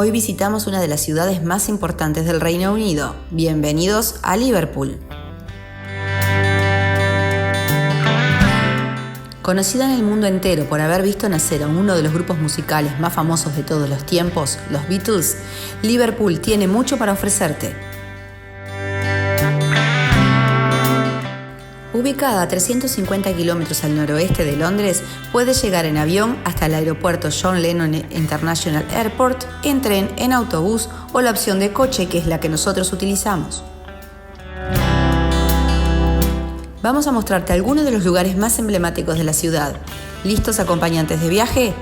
Hoy visitamos una de las ciudades más importantes del Reino Unido. Bienvenidos a Liverpool. Conocida en el mundo entero por haber visto nacer a uno de los grupos musicales más famosos de todos los tiempos, los Beatles, Liverpool tiene mucho para ofrecerte. Ubicada a 350 kilómetros al noroeste de Londres, puedes llegar en avión hasta el aeropuerto John Lennon International Airport, en tren, en autobús o la opción de coche, que es la que nosotros utilizamos. Vamos a mostrarte algunos de los lugares más emblemáticos de la ciudad. ¿Listos, acompañantes de viaje?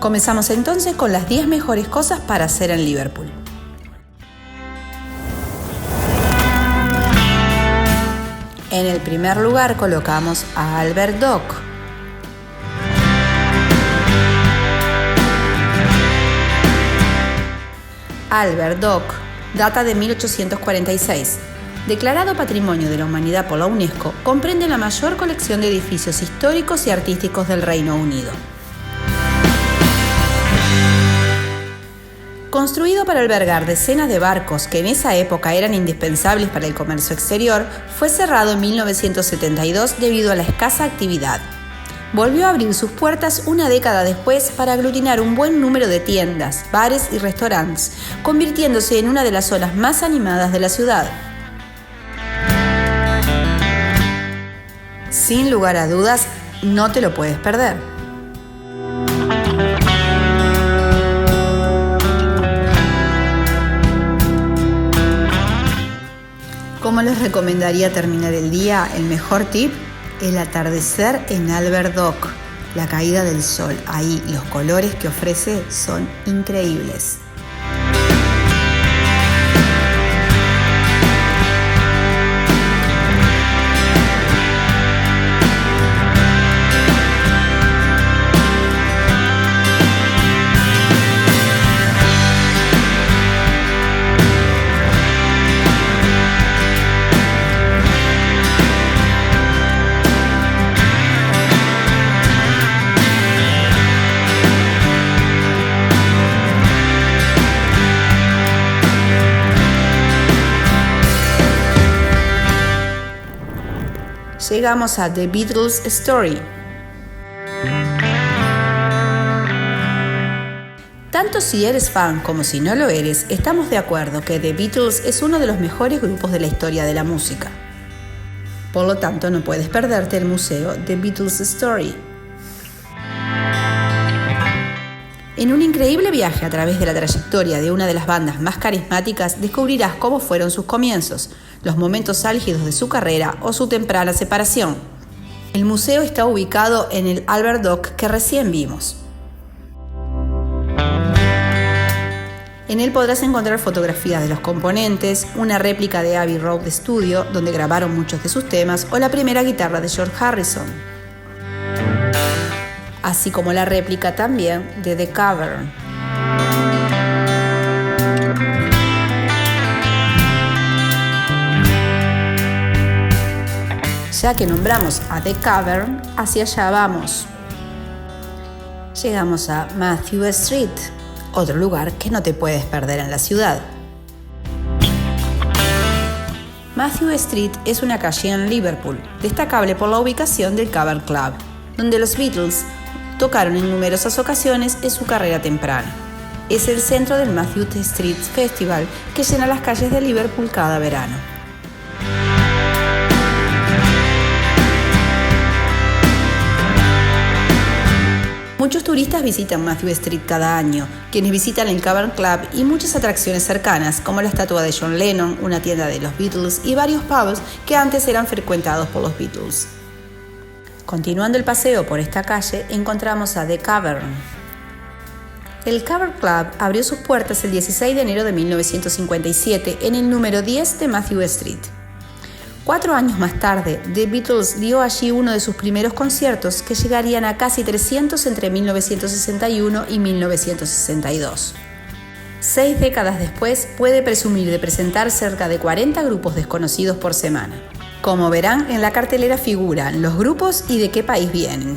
Comenzamos entonces con las 10 mejores cosas para hacer en Liverpool. En el primer lugar colocamos a Albert Dock. Albert Dock data de 1846. Declarado Patrimonio de la Humanidad por la UNESCO, comprende la mayor colección de edificios históricos y artísticos del Reino Unido. Construido para albergar decenas de barcos que en esa época eran indispensables para el comercio exterior, fue cerrado en 1972 debido a la escasa actividad. Volvió a abrir sus puertas una década después para aglutinar un buen número de tiendas, bares y restaurantes, convirtiéndose en una de las zonas más animadas de la ciudad. Sin lugar a dudas, no te lo puedes perder. ¿Cómo les recomendaría terminar el día? El mejor tip, el atardecer en Albert Dock, la caída del sol. Ahí los colores que ofrece son increíbles. Llegamos a The Beatles Story. Tanto si eres fan como si no lo eres, estamos de acuerdo que The Beatles es uno de los mejores grupos de la historia de la música. Por lo tanto, no puedes perderte el museo The Beatles Story. En un increíble viaje a través de la trayectoria de una de las bandas más carismáticas, descubrirás cómo fueron sus comienzos, los momentos álgidos de su carrera o su temprana separación. El museo está ubicado en el Albert Dock que recién vimos. En él podrás encontrar fotografías de los componentes, una réplica de Abbey Road Studio, donde grabaron muchos de sus temas, o la primera guitarra de George Harrison, así como la réplica también de The Cavern. Ya que nombramos a The Cavern, hacia allá vamos. Llegamos a Mathew Street, otro lugar que no te puedes perder en la ciudad. Mathew Street es una calle en Liverpool, destacable por la ubicación del Cavern Club, donde los Beatles tocaron en numerosas ocasiones en su carrera temprana. Es el centro del Mathew Street Festival, que llena las calles de Liverpool cada verano. Muchos turistas visitan Mathew Street cada año, quienes visitan el Cavern Club y muchas atracciones cercanas, como la estatua de John Lennon, una tienda de los Beatles y varios pubs que antes eran frecuentados por los Beatles. Continuando el paseo por esta calle, encontramos a The Cavern. El Cavern Club abrió sus puertas el 16 de enero de 1957 en el número 10 de Mathew Street. 4 años más tarde, The Beatles dio allí uno de sus primeros conciertos, que llegarían a casi 300 entre 1961 y 1962. 6 décadas después, puede presumir de presentar cerca de 40 grupos desconocidos por semana. Como verán, en la cartelera figuran los grupos y de qué país vienen.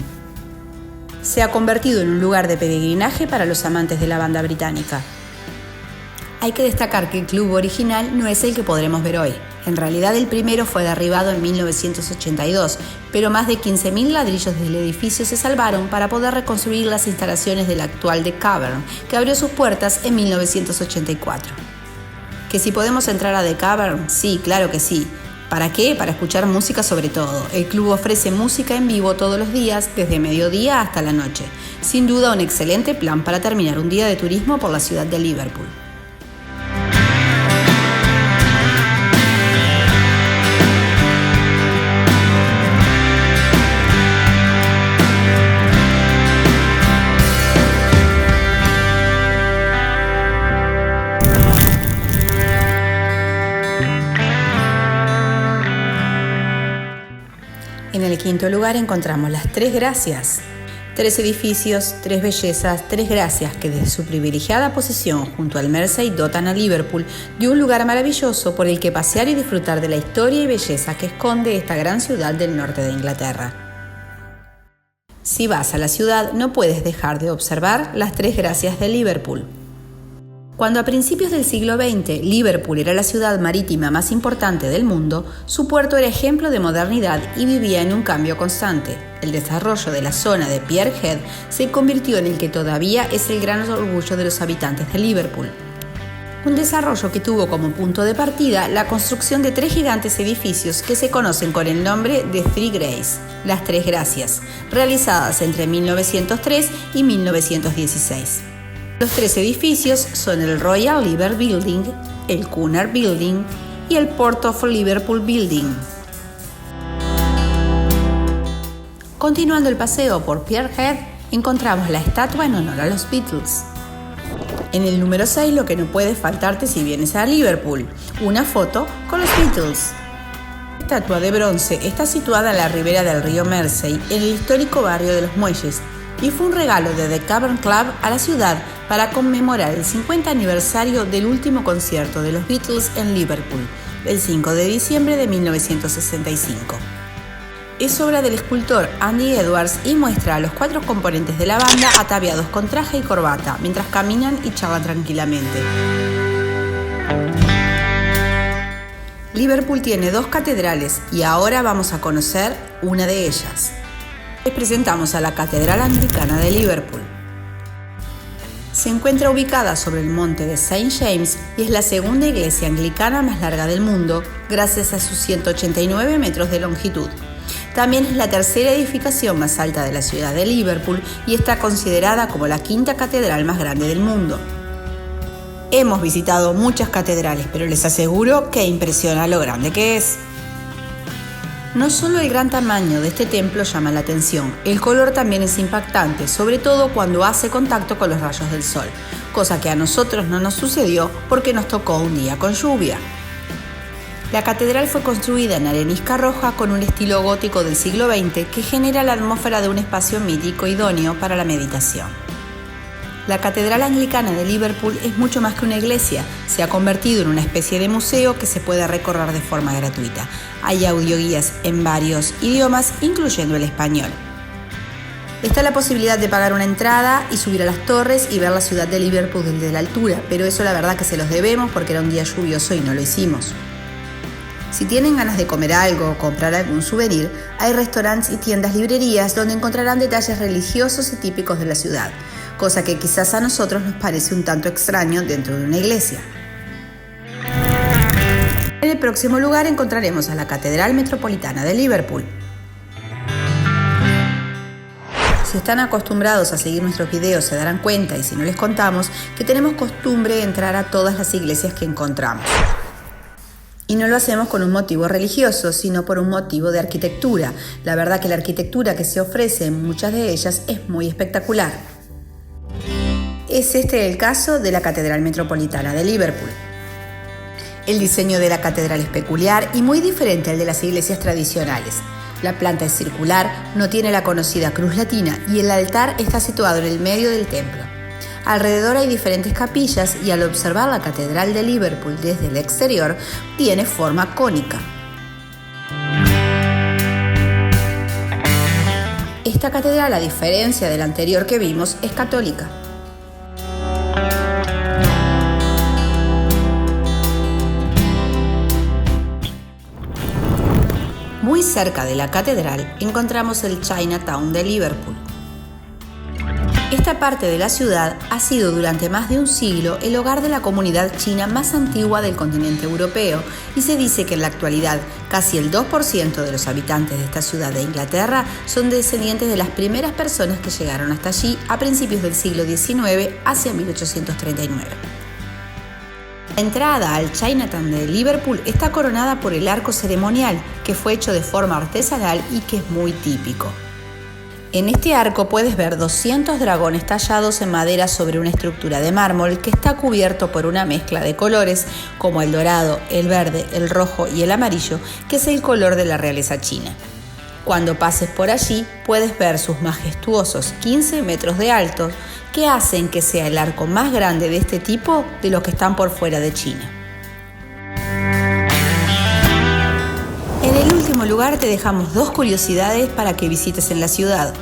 Se ha convertido en un lugar de peregrinaje para los amantes de la banda británica. Hay que destacar que el club original no es el que podremos ver hoy. En realidad el primero fue derribado en 1982, pero más de 15.000 ladrillos del edificio se salvaron para poder reconstruir las instalaciones del actual The Cavern, que abrió sus puertas en 1984. ¿Que si podemos entrar a The Cavern? Sí, claro que sí. ¿Para qué? Para escuchar música sobre todo. El club ofrece música en vivo todos los días, desde mediodía hasta la noche. Sin duda un excelente plan para terminar un día de turismo por la ciudad de Liverpool. En el quinto lugar encontramos las Tres Gracias. 3 edificios, 3 bellezas, 3 gracias que desde su privilegiada posición junto al Mersey dotan a Liverpool de un lugar maravilloso por el que pasear y disfrutar de la historia y belleza que esconde esta gran ciudad del norte de Inglaterra. Si vas a la ciudad no puedes dejar de observar las Tres Gracias de Liverpool. Cuando a principios del siglo XX Liverpool era la ciudad marítima más importante del mundo, su puerto era ejemplo de modernidad y vivía en un cambio constante. El desarrollo de la zona de Pierhead se convirtió en el que todavía es el gran orgullo de los habitantes de Liverpool. Un desarrollo que tuvo como punto de partida la construcción de 3 gigantes edificios que se conocen con el nombre de Three Graces, las Tres Gracias, realizadas entre 1903 y 1916. Los 3 edificios son el Royal Liver Building, el Cunard Building y el Port of Liverpool Building. Continuando el paseo por Pierhead, encontramos la estatua en honor a los Beatles. En el número 6 lo que no puede faltarte si vienes a Liverpool, una foto con los Beatles. La estatua de bronce está situada en la ribera del río Mersey, en el histórico barrio de los Muelles, y fue un regalo de The Cavern Club a la ciudad para conmemorar el 50 aniversario del último concierto de los Beatles en Liverpool, el 5 de diciembre de 1965. Es obra del escultor Andy Edwards y muestra a los 4 componentes de la banda ataviados con traje y corbata, mientras caminan y charlan tranquilamente. Liverpool tiene 2 catedrales y ahora vamos a conocer una de ellas. Les presentamos a la Catedral Anglicana de Liverpool. Se encuentra ubicada sobre el monte de St. James y es la segunda iglesia anglicana más larga del mundo, gracias a sus 189 metros de longitud. También es la tercera edificación más alta de la ciudad de Liverpool y está considerada como la 5ª catedral más grande del mundo. Hemos visitado muchas catedrales, pero les aseguro que impresiona lo grande que es. No solo el gran tamaño de este templo llama la atención, el color también es impactante, sobre todo cuando hace contacto con los rayos del sol, cosa que a nosotros no nos sucedió porque nos tocó un día con lluvia. La catedral fue construida en arenisca roja con un estilo gótico del siglo XX que genera la atmósfera de un espacio mítico idóneo para la meditación. La Catedral Anglicana de Liverpool es mucho más que una iglesia, se ha convertido en una especie de museo que se puede recorrer de forma gratuita. Hay audioguías en varios idiomas, incluyendo el español. Está la posibilidad de pagar una entrada y subir a las torres y ver la ciudad de Liverpool desde la altura, pero eso la verdad que se los debemos porque era un día lluvioso y no lo hicimos. Si tienen ganas de comer algo o comprar algún souvenir, hay restaurantes y tiendas librerías donde encontrarán detalles religiosos y típicos de la ciudad, cosa que quizás a nosotros nos parece un tanto extraño dentro de una iglesia. En el próximo lugar encontraremos a la Catedral Metropolitana de Liverpool. Si están acostumbrados a seguir nuestros videos se darán cuenta, y si no les contamos, que tenemos costumbre de entrar a todas las iglesias que encontramos. Y no lo hacemos con un motivo religioso, sino por un motivo de arquitectura. La verdad que la arquitectura que se ofrece en muchas de ellas es muy espectacular. Es este el caso de la Catedral Metropolitana de Liverpool. El diseño de la catedral es peculiar y muy diferente al de las iglesias tradicionales. La planta es circular, no tiene la conocida cruz latina y el altar está situado en el medio del templo. Alrededor hay diferentes capillas y al observar la Catedral de Liverpool desde el exterior, tiene forma cónica. Esta catedral, a diferencia de la anterior que vimos, es católica. Muy cerca de la catedral encontramos el Chinatown de Liverpool. Esta parte de la ciudad ha sido durante más de un siglo el hogar de la comunidad china más antigua del continente europeo y se dice que en la actualidad casi el 2% de los habitantes de esta ciudad de Inglaterra son descendientes de las primeras personas que llegaron hasta allí a principios del siglo XIX hacia 1839. La entrada al Chinatown de Liverpool está coronada por el arco ceremonial, que fue hecho de forma artesanal y que es muy típico. En este arco puedes ver 200 dragones tallados en madera sobre una estructura de mármol que está cubierto por una mezcla de colores como el dorado, el verde, el rojo y el amarillo, que es el color de la realeza china. Cuando pases por allí puedes ver sus majestuosos 15 metros de alto, que hacen que sea el arco más grande de este tipo de los que están por fuera de China. En el último lugar te dejamos 2 curiosidades para que visites en la ciudad.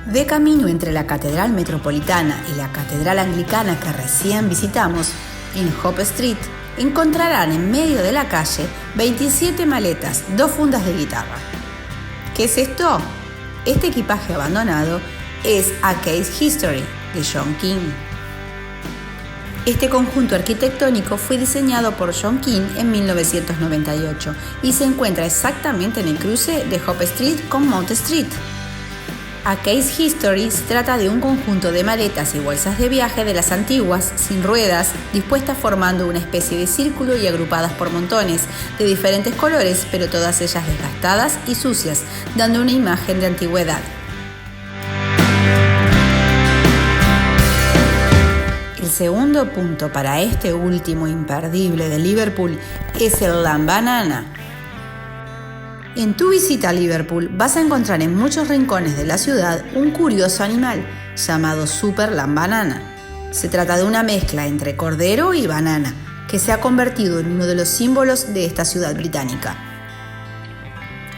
De camino entre la Catedral Metropolitana y la Catedral Anglicana que recién visitamos, en Hope Street, encontrarán en medio de la calle 27 maletas, 2 fundas de guitarra. ¿Qué es esto? Este equipaje abandonado es A Case History de John King. Este conjunto arquitectónico fue diseñado por John King en 1998 y se encuentra exactamente en el cruce de Hope Street con Mount Street. A Case History se trata de un conjunto de maletas y bolsas de viaje de las antiguas, sin ruedas, dispuestas formando una especie de círculo y agrupadas por montones, de diferentes colores, pero todas ellas desgastadas y sucias, dando una imagen de antigüedad. El segundo punto para este último imperdible de Liverpool es el Lambanana. En tu visita a Liverpool vas a encontrar en muchos rincones de la ciudad un curioso animal llamado Super Lambanana. Se trata de una mezcla entre cordero y banana que se ha convertido en uno de los símbolos de esta ciudad británica.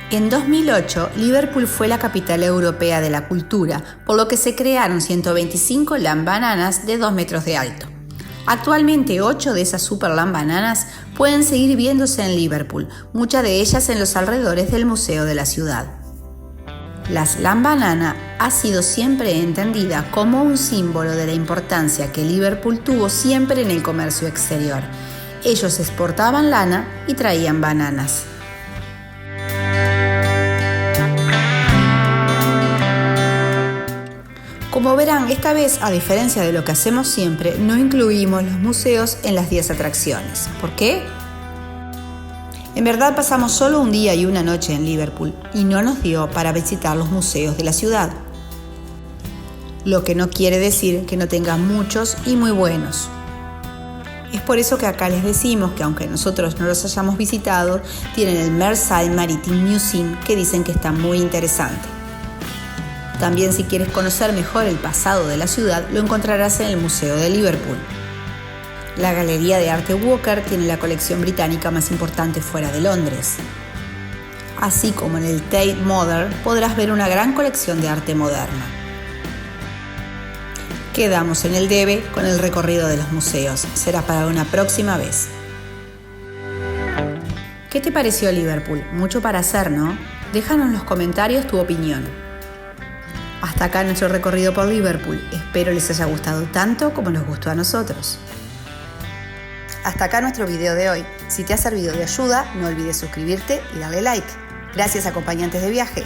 En 2008, Liverpool fue la capital europea de la cultura, por lo que se crearon 125 lambananas de 2 metros de alto. Actualmente 8 de esas super lambananas pueden seguir viéndose en Liverpool, muchas de ellas en los alrededores del museo de la ciudad. Las lambanana ha sido siempre entendida como un símbolo de la importancia que Liverpool tuvo siempre en el comercio exterior. Ellos exportaban lana y traían bananas. Como verán, esta vez, a diferencia de lo que hacemos siempre, no incluimos los museos en las 10 atracciones. ¿Por qué? En verdad pasamos solo un día y una noche en Liverpool y no nos dio para visitar los museos de la ciudad. Lo que no quiere decir que no tenga muchos y muy buenos. Es por eso que acá les decimos que aunque nosotros no los hayamos visitado, tienen el Mersey Maritime Museum, que dicen que está muy interesante. También, si quieres conocer mejor el pasado de la ciudad, lo encontrarás en el Museo de Liverpool. La Galería de Arte Walker tiene la colección británica más importante fuera de Londres. Así como en el Tate Modern podrás ver una gran colección de arte moderna. Quedamos en el debe con el recorrido de los museos. Será para una próxima vez. ¿Qué te pareció Liverpool? Mucho para hacer, ¿no? Déjanos en los comentarios tu opinión. Hasta acá nuestro recorrido por Liverpool. Espero les haya gustado tanto como nos gustó a nosotros. Hasta acá nuestro video de hoy. Si te ha servido de ayuda, no olvides suscribirte y darle like. Gracias, acompañantes de viaje.